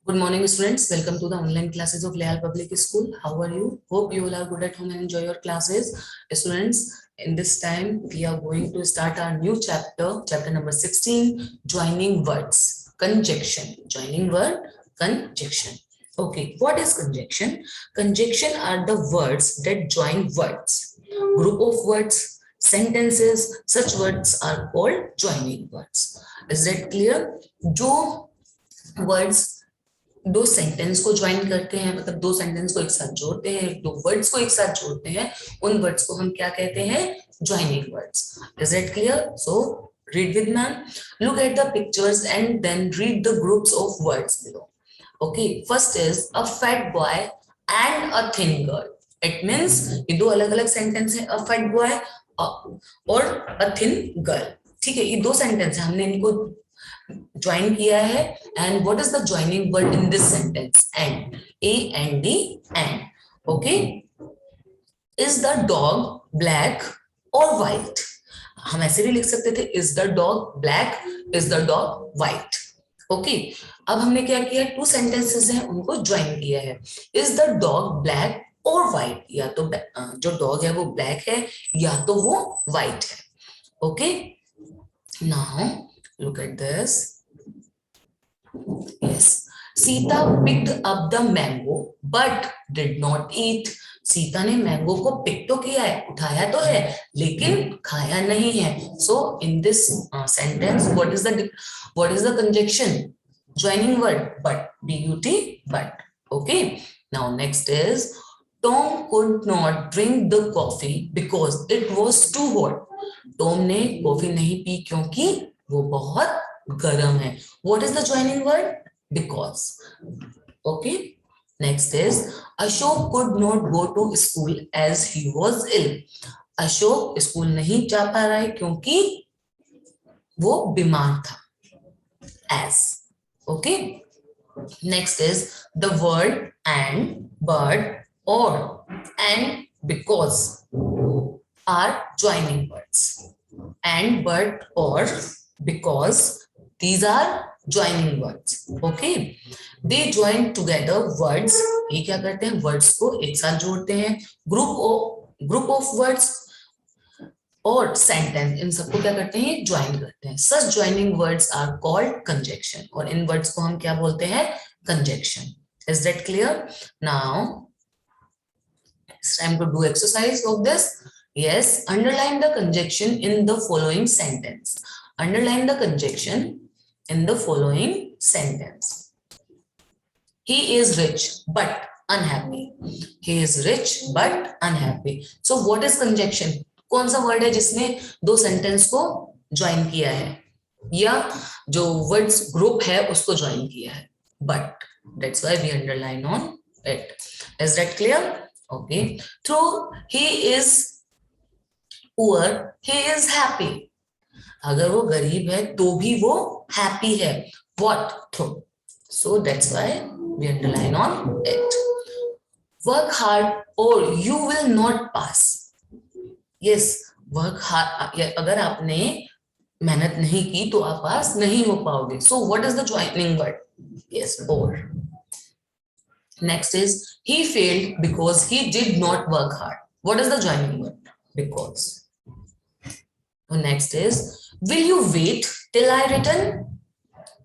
Good morning, students. Welcome to the online classes of Leal Public School. How are you? Hope you all are good at home and enjoy your classes. Students, in this time, we are going to start our new chapter number 16, joining words, conjunction. Joining word, conjunction. Okay, what is conjunction? Conjunction are the words that join words. Group of words, sentences, such words are called joining words. Is that clear? जो words दो sentence को join करते हैं, मतलब दो sentence को एक साथ जोड़ते हैं, दो वर्ड्स को एक साथ जोड़ते हैं, उन वर्ड्स को हम क्या कहते हैं? Joining words. Is it clear? So read with me. Look at the pictures and then read the groups of words below. Okay, first is a fat boy and a thin girl. It means ये दो अलग अलग sentence है, a fat boy और a thin girl. ठीक है, ये दो सेंटेंस है, हमने इनको ज्वाइन किया है. And what is the joining word in this sentence? And. AND, and. Okay. Is the dog black और व्हाइट? हम ऐसे भी लिख सकते थे, is the dog black, is the dog white. Okay, अब हमने क्या किया? टू सेंटेंसेस हैं, उनको ज्वाइन किया है. इज द डॉग ब्लैक और व्हाइट? या तो जो डॉग है वो ब्लैक है या तो वो व्हाइट है. Okay, now look at this. Yes, Sita picked up the mango but did not eat. Sita ने मैंगो को पिक तो किया है, उठाया तो है, लेकिन खाया नहीं है. So in this sentence, what is the conjunction? Joining word but, but. Okay, now next is Tom could not drink the coffee because it was too hot. Tom ने कॉफी नहीं पी क्योंकि वो बहुत गर्म है. What is the joining word? Because. Okay. Next is Ashok could not go to school as he was ill. Ashok school नहीं जा पा रहा है क्योंकि वो बीमार था. As. Okay. Next is the word and, but, or, and, because are joining words. And, but, or, because, these are joining words. Okay, they join together words. ये क्या करते हैं? words को एक साथ जोड़ते हैं. group of words और sentence, इन सबको क्या करते हैं? ज्वाइन करते हैं. such joining words are called conjunction. और इन words को हम क्या बोलते हैं? conjunction. Is that clear? Now it's time to do exercise of this. Yes, underline the conjunction in the following sentence. Underline the conjunction in the following sentence. He is rich but unhappy. He is rich but unhappy. So what is conjunction? कौन सा word है जिसने दो sentence को join किया है या जो वर्ड्स ग्रुप है उसको ज्वाइन किया है? But. That's why we underline on it. Is that clear? Okay. Though he is poor, he is happy. अगर वो गरीब है तो भी वो हैप्पी है. What? Through. So that's why we underline on it. Work hard or you will not pass. Yes, work hard. अगर आपने मेहनत नहीं की तो आप पास नहीं हो पाओगे. So what is the joining word? Yes, or. Next is he failed because he did not work hard. What is the joining word? Because. Next is will you wait till I return?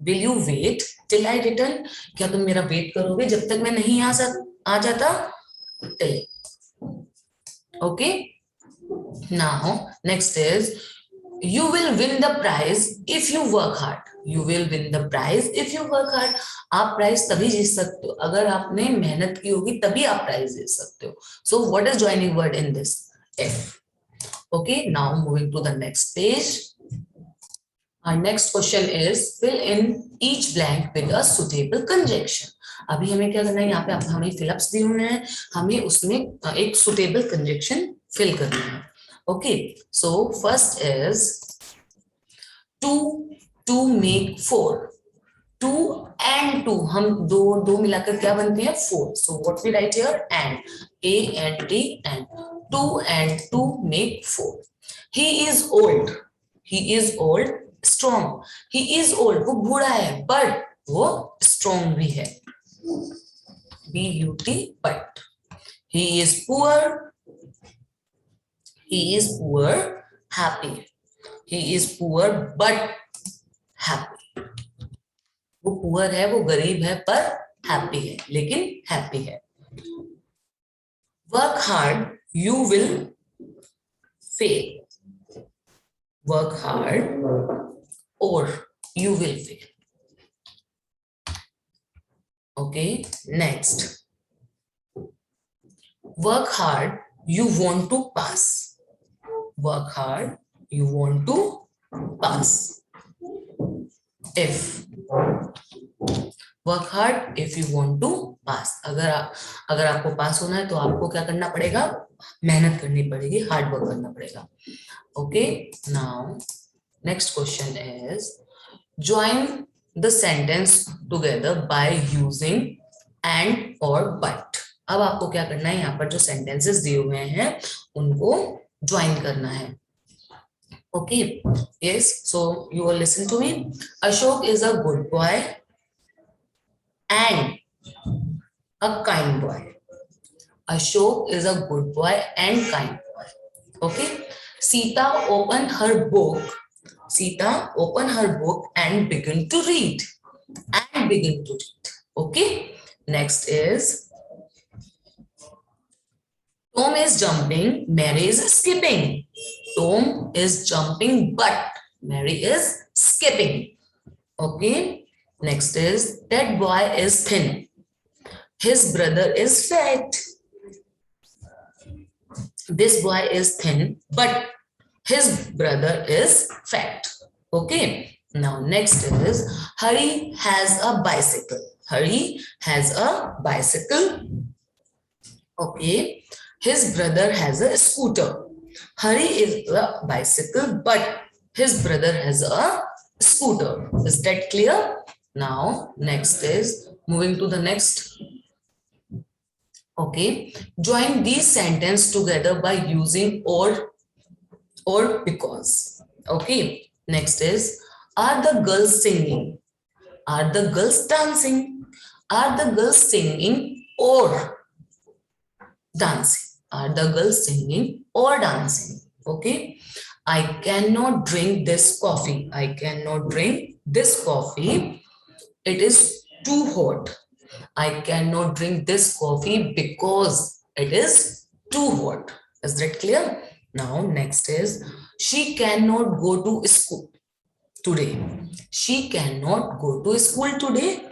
Will you wait till I return? क्या तुम मेरा wait करोगे जब तक मैं नहीं आ जाता? Till. Okay. Now next is you will win the prize if you work hard. You will win the prize if you work hard. आप प्राइज तभी जीत सकते हो अगर आपने मेहनत की होगी, तभी आप प्राइज जीत सकते हो. So what is joining word in this? If. Okay, now moving to the next page. Our next question is fill in each blank with a suitable conjunction. अभी हमें क्या करना है? यहाँ पे हमें फिलअप्स दिए हुए हैं, हमें उसमें एक suitable conjunction fill करना है. Okay, so first is two make four. 2 and 2 हम दो मिलाकर क्या बनते हैं? 4. So what we write here? And. AND and. 2 and 2 make 4. He is old. He is old. Strong. He is old. वो बूढ़ा है but वो strong भी है. B-U-T, but. He is poor. He is poor, happy. He is poor but happy. वो poor है, वो गरीब है, पर happy है, लेकिन happy है. Work hard, you will fail. Work hard or you will fail. Okay, next. Work hard, you want to pass. Work hard, you want to pass. If. Work hard if you want to pass. अगर आपको पास होना है तो आपको क्या करना पड़ेगा? मेहनत करनी पड़ेगी, हार्ड वर्क करना पड़ेगा. Okay, now next question is join the sentence together by using and or but. अब आपको क्या करना है? यहाँ पर जो sentences दिए हुए हैं उनको join करना है. Okay, yes, so you will listen to me. Ashok is a good boy and a kind boy. Ashok is a good boy and kind boy. Okay. Sita opened her book. Sita opened her book and began to read. Okay. Next is Tom is jumping. Mary is skipping. Tom is jumping, but Mary is skipping. Okay. Next is that boy is thin. His brother is fat. This boy is thin, but his brother is fat. Okay. Now next is Hari has a bicycle. Hari has a bicycle. Okay. His brother has a scooter. Hari is a bicycle, but his brother has a scooter. Is that clear? Now next is moving to the next. Okay, join these sentences together by using or because. Okay, next is are the girls singing? Are the girls dancing? Are the girls singing or dancing? Are the girls singing or dancing? Okay, I cannot drink this coffee. I cannot drink this coffee. It is too hot. I cannot drink this coffee because it is too hot. Is that clear? Now next is she cannot go to school today. She cannot go to school today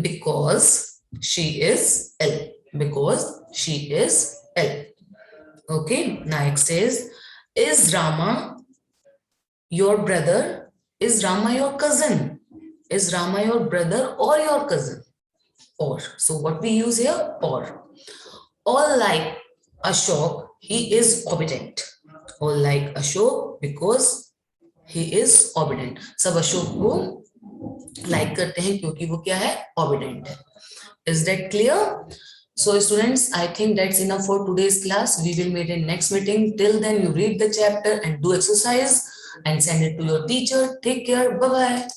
because she is ill. Because she is ill. Okay. Next is Rama your brother? Is Rama your cousin? Is Rama your brother or your cousin? Or. So what we use here? Or. All like Ashok, he is obedient. All like Ashok because he is obedient. सब अशोक को like करते हैं क्योंकि वो क्या है? Obedient है. Is that clear? So students, I think that's enough for today's class. We will meet in next meeting. Till then, you read the chapter and do exercise and send it to your teacher. Take care. Bye-bye.